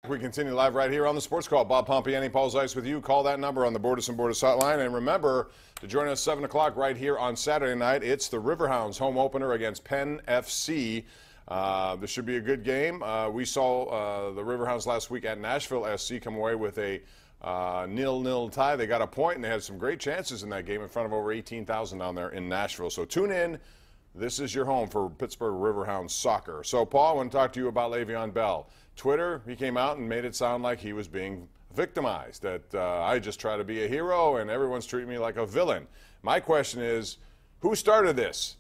We continue live right here on the Sports Call. Bob Pompeani, Paul Zeise with you. Call that number on the Bordas and Bordas hotline. And remember to join us 7 o'clock right here on Saturday night. It's the Riverhounds home opener against Penn FC. This should be a good game. We saw the Riverhounds last week at Nashville SC come away with a 0-0 tie. They got a point, and they had some great chances in that game in front of over 18,000 down there in Nashville. So tune in. This is your home for Pittsburgh Riverhounds soccer. So, Paul, I want to talk to you about LeVeon Bell. Twitter, he came out and made it sound like he was being victimized, that I just try to be a hero and everyone's treating me like a villain. My question is, who started this?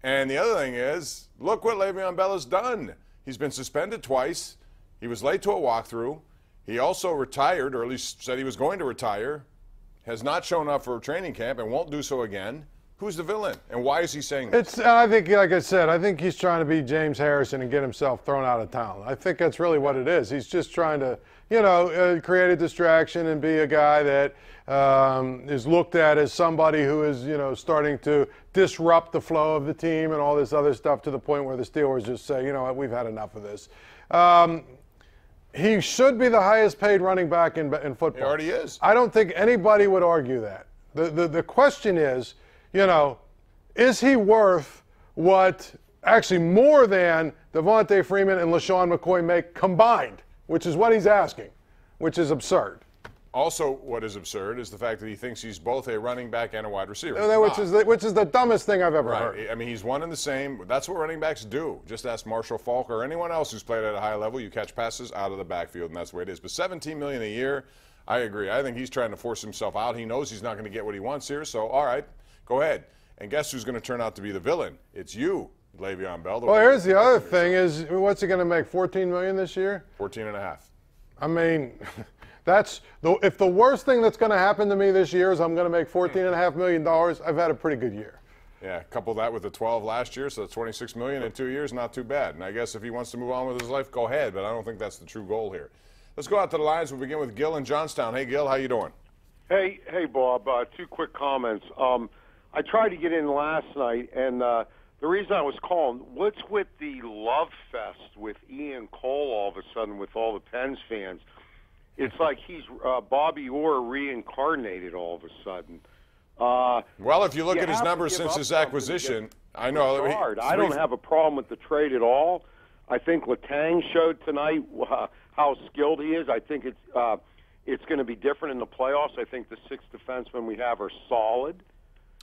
And the other thing is, look what LeVeon Bell has done. He's been suspended twice. He was late to a walkthrough. He also retired, or at least said he was going to retire, has not shown up for training camp and won't do so again. Who's the villain, and why is he saying this? I think, like I said, I think he's trying to be James Harrison and get himself thrown out of town. I think that's really what it is. He's just trying to, create a distraction and be a guy that is looked at as somebody who is, starting to disrupt the flow of the team and all this other stuff to the point where the Steelers just say, you know what, we've had enough of this. He should be the highest paid running back in football. He already is. I don't think anybody would argue that. The question is, is he worth what actually more than Devontae Freeman and LaShawn McCoy make combined, which is what he's asking, which is absurd. Also, what is absurd is the fact that he thinks he's both a running back and a wide receiver. Which is the dumbest thing I've ever heard. I mean, he's one and the same. That's what running backs do. Just ask Marshall Faulk or anyone else who's played at a high level. You catch passes out of the backfield, and that's the way it is. But $17 million a year, I agree. I think he's trying to force himself out. He knows he's not going to get what he wants here, so all right. Go ahead. And guess who's going to turn out to be the villain? It's you, Le'Veon Bell. Well, here's the other thing is, what's he going to make, $14 million this year? 14.5. I mean, if the worst thing that's going to happen to me this year is I'm going to make $14.5 million, I've had a pretty good year. Yeah, couple that with the 12 last year, so that's $26 million in 2 years, not too bad. And I guess if he wants to move on with his life, go ahead, but I don't think that's the true goal here. Let's go out to the lines. We'll begin with Gil in Johnstown. Hey, Gil, how you doing? Hey, Bob. Two quick comments. I tried to get in last night, and the reason I was calling, what's with the love fest with Ian Cole all of a sudden with all the Pens fans? It's like he's Bobby Orr reincarnated all of a sudden. Well, if you look at his numbers since his acquisition, I know. I don't have a problem with the trade at all. I think Letang showed tonight how skilled he is. I think it's going to be different in the playoffs. I think the 6 defensemen we have are solid.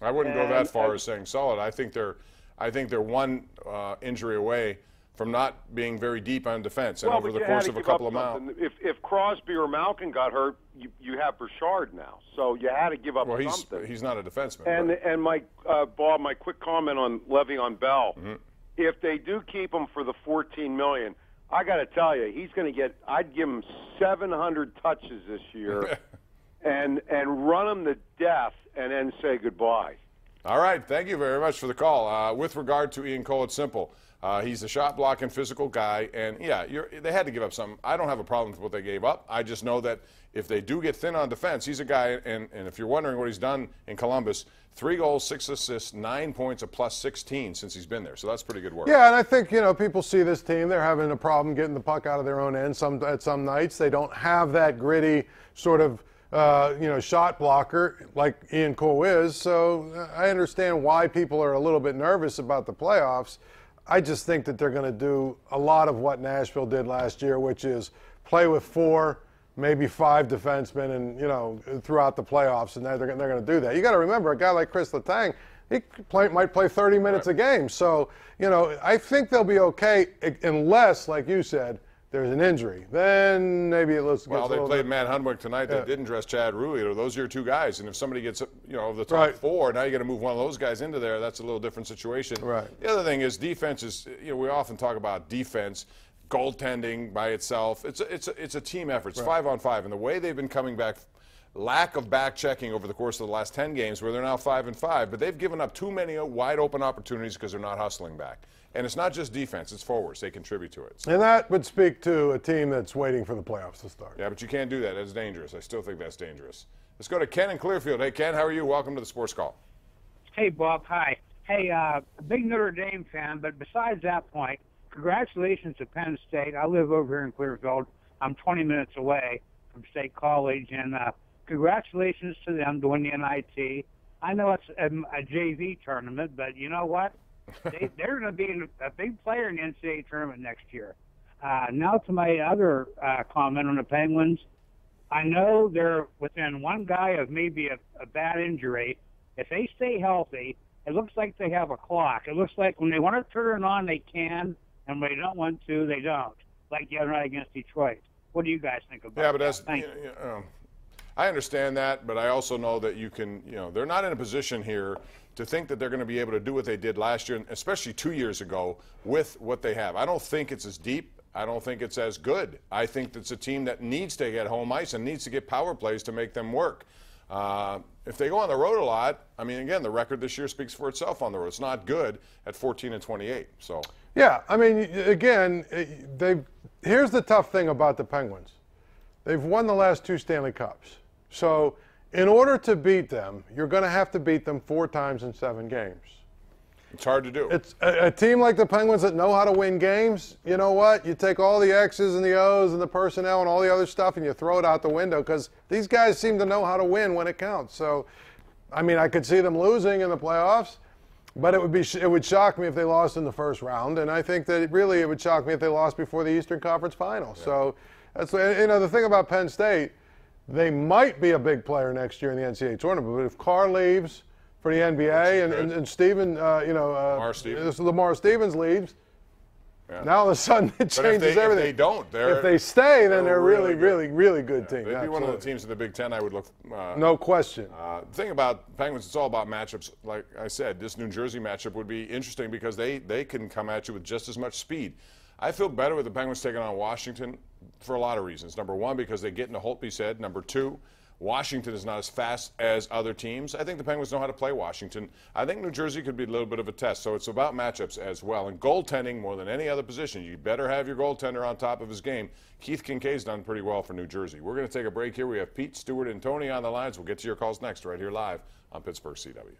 I wouldn't go that far as saying solid. I think they're one injury away from not being very deep on defense. And over the course of a couple of months, if Crosby or Malkin got hurt, you have Bouchard now. So you had to give up something. Well, he's not a defenseman. And my Bob, my quick comment on Le'Veon Bell. Mm-hmm. If they do keep him for the $14 million, I got to tell you, he's going to get. I'd give him 700 touches this year, and run him to death, and then say goodbye. All right, thank you very much for the call. With regard to Ian Cole, it's simple. He's a shot-blocking, physical guy, and yeah, they had to give up something. I don't have a problem with what they gave up. I just know that if they do get thin on defense, he's a guy, and if you're wondering what he's done in Columbus, 3 goals, 6 assists, 9 points, a plus 16 since he's been there. So that's pretty good work. Yeah, and I think, people see this team. They're having a problem getting the puck out of their own end at some nights. They don't have that gritty sort of, shot blocker like Ian Cole is. So I understand why people are a little bit nervous about the playoffs. I just think that they're going to do a lot of what Nashville did last year, which is play with 4, maybe 5 defensemen, and throughout the playoffs, and they're going to do that. You got to remember, a guy like Chris Letang, he might play 30 minutes a game. So I think they'll be okay unless, like you said, there's an injury. Then maybe it looks. Well, they played Matt Hunwick tonight. They didn't dress Chad Ruhler. Those are your 2 guys, and if somebody gets of the top 4, now you got to move one of those guys into there. That's a little different situation. Right. The other thing is defense is. We often talk about defense. Goaltending by itself, it's a team effort. It's 5-on-5, and the way they've been coming back, lack of back checking over the course of the last 10 games, where they're now 5-5, but they've given up too many wide open opportunities because they're not hustling back. And it's not just defense; it's forwards. They contribute to it. And that would speak to a team that's waiting for the playoffs to start. Yeah, but you can't do that. That's dangerous. I still think that's dangerous. Let's go to Ken in Clearfield. Hey, Ken, how are you? Welcome to the Sports Call. Hey, Bob. Hi. Hey, a big Notre Dame fan, but besides that point, congratulations to Penn State. I live over here in Clearfield. I'm 20 minutes away from State College, and congratulations to them to win the NIT. I know it's a JV tournament, but you know what? They're going to be a big player in the NCAA tournament next year. Now to my other comment on the Penguins. I know they're within one guy of maybe a bad injury. If they stay healthy, it looks like they have a clock. It looks like when they want to turn it on, they can, and when they don't want to, they don't. Like the other night against Detroit. What do you guys think about that? Yeah, but that's, I understand that, but I also know that you can, they're not in a position here to think that they're going to be able to do what they did last year, especially 2 years ago, with what they have. I don't think it's as deep. I don't think it's as good. I think it's a team that needs to get home ice and needs to get power plays to make them work. If they go on the road a lot, I mean, again, the record this year speaks for itself on the road. It's not good at 14-28. So. Yeah, I mean, again, here's the tough thing about the Penguins. They've won the last 2 Stanley Cups. So in order to beat them, you're going to have to beat them 4 times in 7 games. It's hard to do. It's a team like the Penguins that know how to win games. You know what? You take all the X's and the O's and the personnel and all the other stuff and you throw it out the window because these guys seem to know how to win when it counts. So, I mean, I could see them losing in the playoffs, but it would shock me if they lost in the first round, and I think that it would shock me if they lost before the Eastern Conference Final. Yeah. So, that's the thing about Penn State. They might be a big player next year in the NCAA tournament, but if Carr leaves for the NBA and Steven, Lamar Stevens leaves, now all of a sudden it changes everything. If they don't, if they stay, then they're really good team. They'd be one of the teams in the Big Ten I would look. No question. The thing about Penguins, it's all about matchups. Like I said, this New Jersey matchup would be interesting because they can come at you with just as much speed. I feel better with the Penguins taking on Washington for a lot of reasons. Number one, because they get into Holtby's head. Number two, Washington is not as fast as other teams. I think the Penguins know how to play Washington. I think New Jersey could be a little bit of a test. So it's about matchups as well. And goaltending more than any other position. You better have your goaltender on top of his game. Keith Kincaid's done pretty well for New Jersey. We're going to take a break here. We have Pete, Stewart, and Tony on the lines. We'll get to your calls next right here live on Pittsburgh CW.